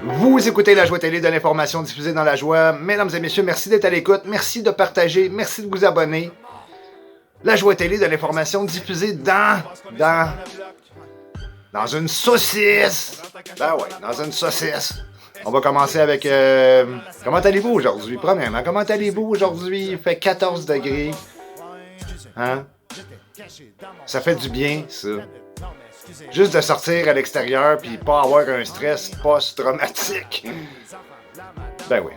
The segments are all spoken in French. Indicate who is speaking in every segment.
Speaker 1: Vous écoutez La Joie Télé, de l'information diffusée dans la joie. Mesdames et messieurs, merci d'être à l'écoute, merci de partager, merci de vous abonner. La Joie Télé, de l'information diffusée dans une saucisse. Ben ouais, dans une saucisse. On va commencer avec... comment allez-vous aujourd'hui? Premièrement, comment allez-vous aujourd'hui? Il fait 14 degrés. Hein? Ça fait du bien, ça. Juste de sortir à l'extérieur puis pas avoir un stress post-traumatique. Ben oui.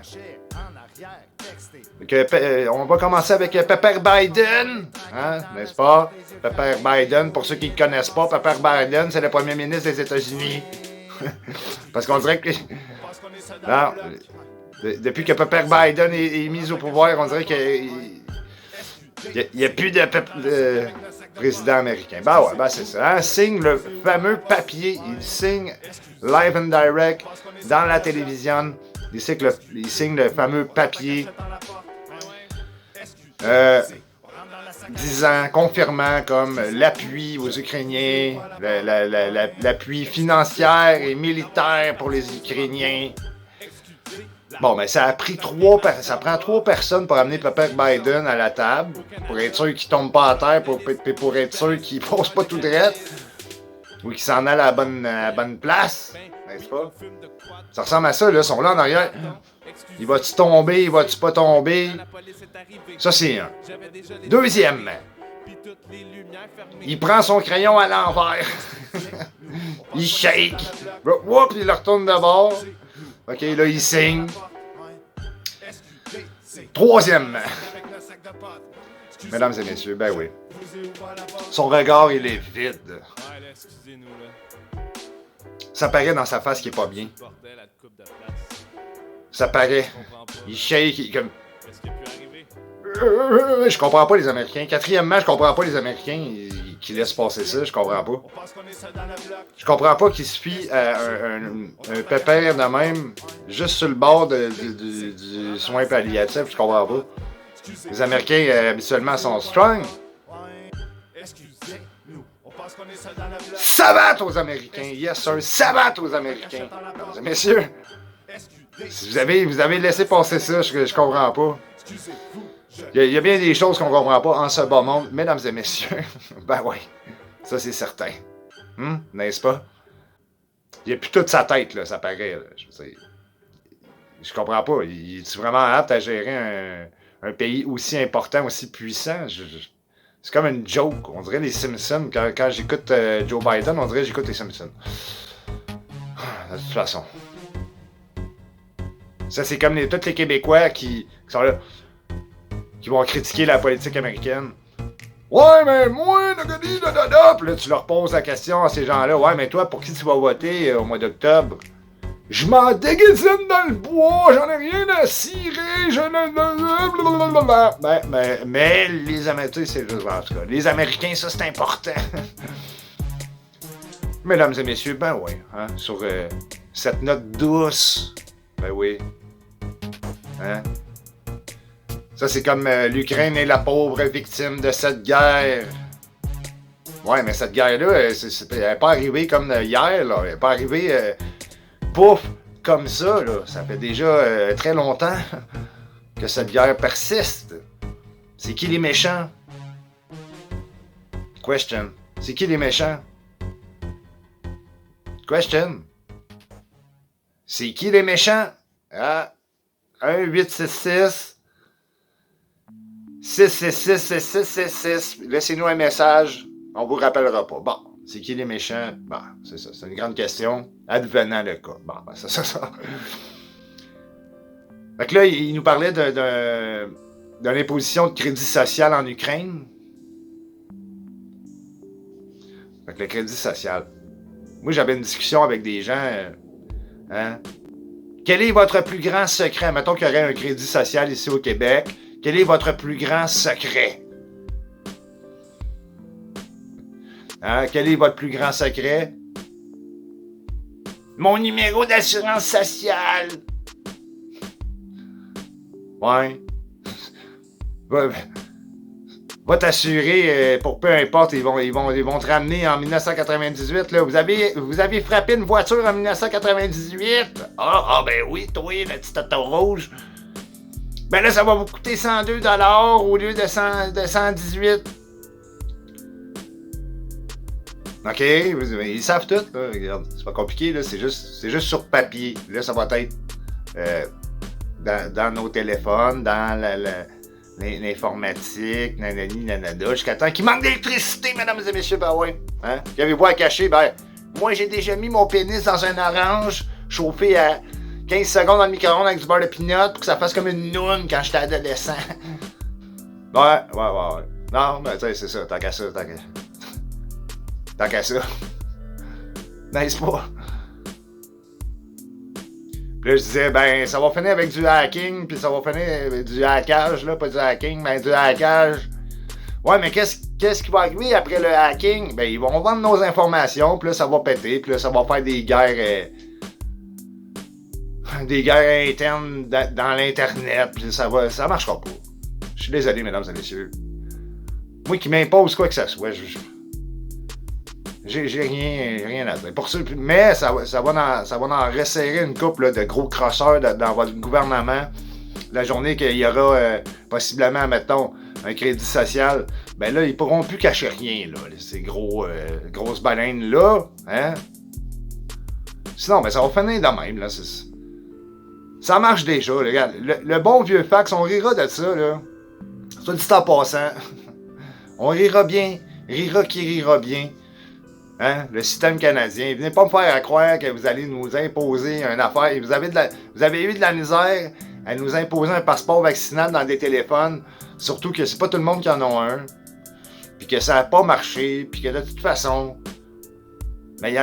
Speaker 1: On va commencer avec Pepper Biden, hein, n'est-ce pas? Pepper Biden, pour ceux qui ne connaissent pas, Pepper Biden, c'est le premier ministre des États-Unis. Parce qu'on dirait que... Non, depuis que Pepper Biden est mis au pouvoir, on dirait qu'il n'y a plus de président américain. Ben ouais, ben c'est ça. Hein? Signe le fameux papier. Il signe live and direct dans la télévision. Il signe le fameux papier disant, confirmant comme l'appui aux Ukrainiens, l'appui financier et militaire pour les Ukrainiens. Bon, mais ça prend 3 personnes pour amener Pepper Biden à la table, pour être sûr qu'il tombe pas à terre, pour être sûr qu'il pose pas tout droit, ou qu'il s'en aille à la bonne place, n'est-ce pas? Ça ressemble à ça, là, ils sont là en arrière. Il va-tu tomber, il va-tu pas tomber? Ça, c'est un. Deuxième, il prend son crayon à l'envers. Il shake. Whoop, il le retourne de bord. OK, là, il signe. Troisième. Mesdames et messieurs, ben oui. Son regard, il est vide. Ça paraît dans sa face qu'il est pas bien. Ça paraît. Il shake, il comme... Je comprends pas les Américains. Quatrièmement, je comprends pas les Américains qui laissent passer ça. Je comprends pas. Je comprends pas qu'il se fie à un pépère de même, juste sur le bord du soin palliatif. Je comprends pas. Les Américains, habituellement, sont strong. Savate aux Américains! Yes, sir! Savate aux Américains! Mesdames et messieurs, si vous avez laissé passer ça, je comprends pas. Il y a bien des choses qu'on comprend pas en ce bas monde, mesdames et messieurs. Ben oui, ça c'est certain. N'est-ce pas? Il n'y a plus toute sa tête, là, ça paraît. Là. Je comprends pas. Il est vraiment apte à gérer un pays aussi important, aussi puissant? C'est comme une joke. On dirait les Simpsons. Quand j'écoute Joe Biden, on dirait que j'écoute les Simpsons. De toute façon. Ça, c'est comme tous les Québécois qui sont là, qui vont critiquer la politique américaine. Ouais, mais moi, puis là, tu leur poses la question à ces gens-là. Ouais, mais toi, pour qui tu vas voter au mois d'octobre? Je m'en déguisine dans le bois, j'en ai rien à cirer, mais les Américains, c'est juste en tout cas. Les Américains, ça, c'est important. Mesdames et messieurs, ben oui, hein, sur cette note douce, ben oui. Hein? Ça, c'est comme l'Ukraine est la pauvre victime de cette guerre. Ouais, mais cette guerre-là, elle n'est pas arrivée comme hier, là. Elle n'est pas arrivée, pouf, comme ça, là. Ça fait déjà très longtemps que cette guerre persiste. C'est qui les méchants? Question. C'est qui les méchants? Question. C'est qui les méchants? Ah, 1-866 666 laissez-nous un message, on vous rappellera pas. Bon, c'est qui les méchants? Bon, c'est ça, c'est une grande question, advenant le cas. Bon, ben, c'est ça. Fait que là, il nous parlait d'une imposition de crédit social en Ukraine. Fait que le crédit social. Moi, j'avais une discussion avec des gens, hein? Quel est votre plus grand secret? Mettons qu'il y aurait un crédit social ici au Québec. Quel est votre plus grand secret? Hein? Quel est votre plus grand secret? Mon numéro d'assurance sociale. Ouais. Va t'assurer, pour peu importe, ils vont te ramener en 1998. Là. Vous avez frappé une voiture en 1998? Ben oui, toi, la petite auto rouge. Ben là, ça va vous coûter 102 $ au lieu de 118. OK, ils savent tout. Là. Regarde, c'est pas compliqué, là. C'est juste sur papier. Là, ça va être dans nos téléphones, dans l'informatique, nanani, nanada, jusqu'à temps qu'il manque d'électricité, mesdames et messieurs, ben ouais. Hein? Qu'avez-vous à cacher? Ben, moi, j'ai déjà mis mon pénis dans un orange, chauffé à 15 secondes dans le micro-ondes avec du beurre de pinot pour que ça fasse comme une noune quand j'étais adolescent. Ouais. Non, ben, tu sais, c'est ça, tant qu'à ça. N'est-ce pas? Puis là, je disais, ben, ça va finir avec du hacking, puis ça va finir avec du hackage, là, pas du hacking, mais du hackage. Ouais, mais qu'est-ce qui va arriver après le hacking? Ben, ils vont vendre nos informations, puis là, ça va péter, puis là, ça va faire des guerres internes dans l'Internet, puis ça marchera pas. Je suis désolé, mesdames et messieurs. Moi qui m'impose quoi que ça soit, j'ai rien à dire. Pour ça, mais ça va en resserrer une couple là, de gros crosseurs dans votre gouvernement. La journée qu'il y aura possiblement, mettons, un crédit social, ben là, ils pourront plus cacher rien, là, ces grosses baleines-là. Hein? Sinon, ben ça va finir de même. Là, ça marche déjà. Là, regarde, le bon vieux fax, on rira de ça. Là. Soit dit en passant. On rira bien. Rira qui rira bien. Hein? Le système canadien. Venez pas me faire croire que vous allez nous imposer une affaire. Vous avez eu de la misère à nous imposer un passeport vaccinal dans des téléphones. Surtout que c'est pas tout le monde qui en a un. Puis que ça n'a pas marché. Puis que de toute façon, ben, il y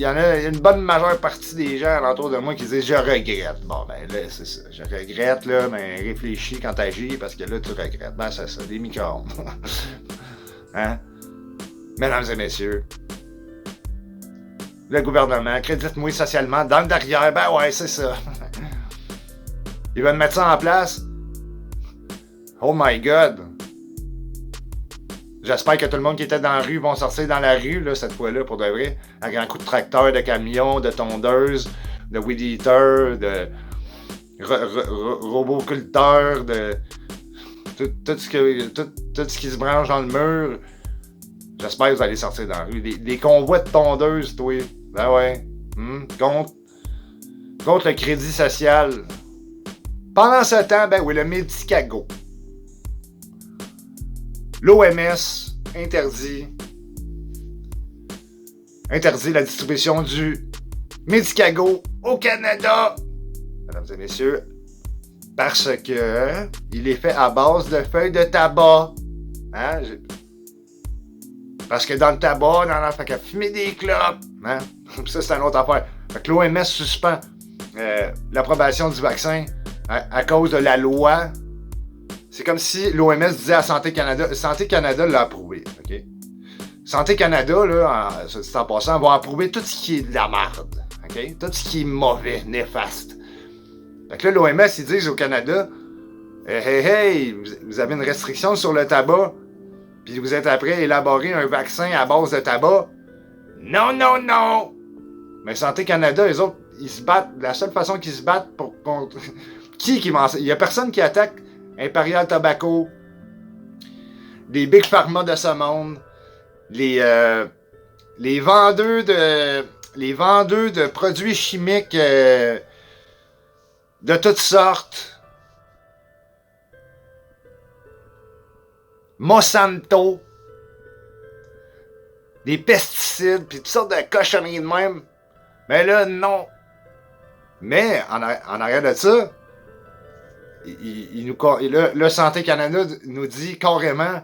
Speaker 1: en a une bonne majeure partie des gens alentour de moi qui disent « Je regrette ». Bon, ben là, c'est ça. Je regrette, là, mais réfléchis quand t'agis parce que là, tu regrettes. Ben, c'est ça, des micro-ondes. Hein? Mesdames et messieurs, le gouvernement, crédite-moi socialement, dans le derrière, ben ouais, c'est ça. Ils veulent mettre ça en place. Oh my God. J'espère que tout le monde qui était dans la rue vont sortir dans la rue, là, cette fois-là, pour de vrai. À grands coups de tracteur, de camion, de tondeuse, de weed eater, de roboculteur, de tout ce qui se branche dans le mur. J'espère que vous allez sortir dans la rue. Des convois de tondeuses, toi. Ben ouais. Contre le crédit social. Pendant ce temps, ben oui, le Medicago. L'OMS interdit la distribution du Medicago au Canada, mesdames et messieurs, parce que il est fait à base de feuilles de tabac. Hein? Parce que dans le tabac, fait qu'à fumer des clopes, hein? Ça, c'est une autre affaire. Fait que l'OMS suspend l'approbation du vaccin à cause de la loi. C'est comme si l'OMS disait à Santé Canada l'a approuvé, OK? Santé Canada, là, en passant, va approuver tout ce qui est de la merde, OK? Tout ce qui est mauvais, néfaste. Fait que là, l'OMS, ils disent au Canada, hey, vous avez une restriction sur le tabac, puis vous êtes après à élaborer un vaccin à base de tabac. Non! Mais Santé Canada, les autres, ils se battent, la seule façon qu'ils se battent pour contre... Qui m'en... Il y a personne qui attaque Imperial Tobacco, les Big Pharma de ce monde, les vendeurs de produits chimiques de toutes sortes, Monsanto, des pesticides, puis toutes sortes de cochonneries de même. Mais là, non. Mais en arrière de ça, le Santé Canada nous dit carrément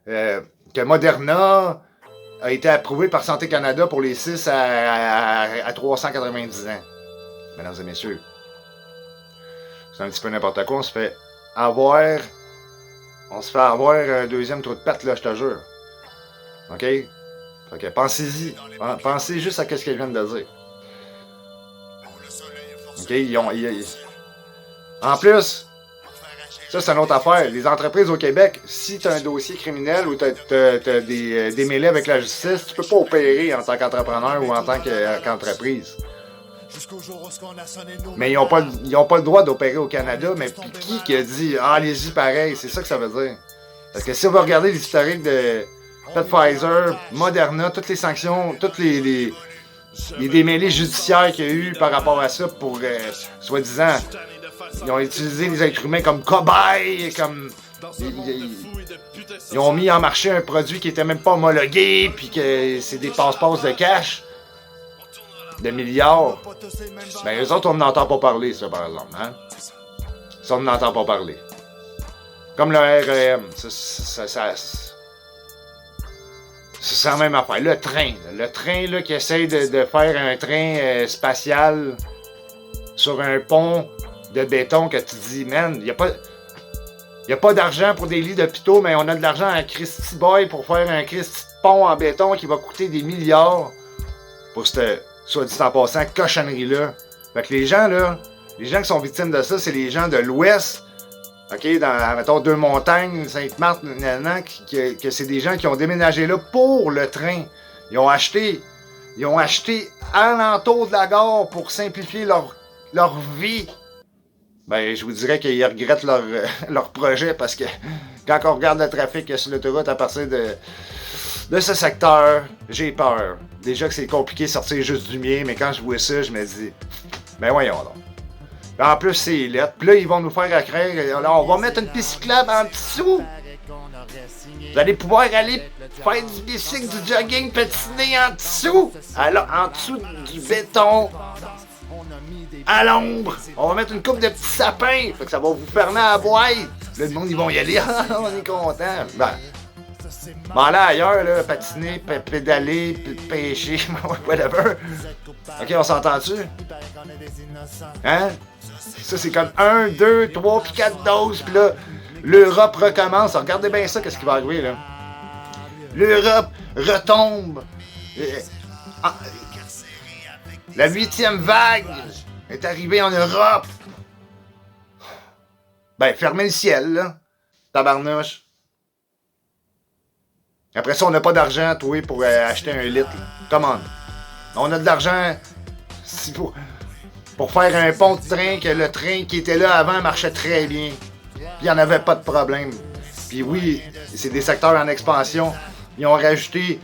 Speaker 1: que Moderna a été approuvé par Santé Canada pour les 6 à 390 ans. Mesdames et messieurs, c'est un petit peu n'importe quoi. On se fait avoir un deuxième trou de patte, là, je te jure. OK? Fait que pensez-y. Pensez juste à ce que je viens de dire. OK? En plus, Ça, c'est une autre affaire. Les entreprises au Québec, si tu as un dossier criminel ou tu as des mêlées avec la justice, tu peux pas opérer en tant qu'entrepreneur ou en tant qu'entreprise. Mais ils n'ont pas le droit d'opérer au Canada. Mais qui a dit « Ah, allez-y pareil », c'est ça que ça veut dire. Parce que si on va regarder l'historique de Pfizer, Moderna, toutes les sanctions, toutes les démêlés judiciaires qu'il y a eu par rapport à ça pour, soi-disant, ils ont utilisé les êtres humains comme cobayes, comme... Ils ont mis en marché un produit qui était même pas homologué, puis que c'est des passe-passe de cash, de milliards. Ben, eux autres, on n'entend pas parler, ça, par exemple, hein? Ça, on n'entend pas parler. Comme le REM, c'est la même affaire. Le train là, qui essaye de faire un train spatial sur un pont de béton que tu dis, man, il n'y a pas d'argent pour des lits d'hôpitaux, mais on a de l'argent à Christy Boy pour faire un Christy pont en béton qui va coûter des milliards pour cette, soit dit en passant, cochonnerie-là. Fait que les gens qui sont victimes de ça, c'est les gens de l'Ouest, OK, dans, mettons, Deux-Montagnes, Sainte-Marthe, que c'est des gens qui ont déménagé là pour le train. Ils ont acheté alentour de la gare pour simplifier leur vie. Ben, je vous dirais qu'ils regrettent leur projet parce que quand on regarde le trafic sur l'autoroute à partir de ce secteur, j'ai peur. Déjà que c'est compliqué de sortir juste du mien, mais quand je vois ça, je me dis, ben voyons donc. En plus, c'est lettre. Puis là, ils vont nous faire accraire. Alors, on va mettre une piste cyclable en dessous. Vous allez pouvoir aller faire du bicycle, du jogging, patiner en dessous. Alors, en dessous du béton. À l'ombre. On va mettre une coupe de petits sapins. Fait que ça va vous fermer à boire. Là, le monde, ils vont y aller. On est content. Ben, là, ailleurs, là, patiner, pédaler, pêcher, whatever. OK, on s'entend-tu? Hein? Ça, c'est comme 1, 2, 3, puis 4 doses. Puis là, l'Europe recommence. Regardez bien ça, qu'est-ce qui va arriver, là. L'Europe retombe. La 8e vague est arrivée en Europe. Ben, fermez le ciel, là. Tabarnouche. Après ça, on n'a pas d'argent, toi, pour acheter un litre. Commande. On a de l'argent pour faire un pont de train, que le train qui était là avant marchait très bien. Puis il n'y en avait pas de problème. Puis oui, c'est des secteurs en expansion. Ils ont rajouté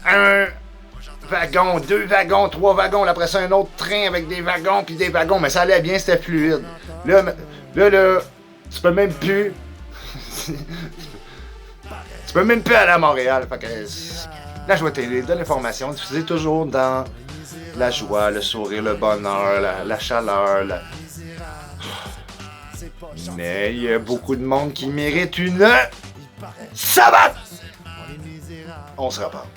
Speaker 1: un wagon, 2 wagons, 3 wagons. Après ça, un autre train avec des wagons puis des wagons. Mais ça allait bien, c'était fluide. Là, tu peux même plus... Tu peux même plus aller à Montréal. Fait que la Joie Télé, de l'information diffusée toujours dans la joie, le sourire, le bonheur, la chaleur. Mais il y a beaucoup de monde qui mérite une savate. On se reparle.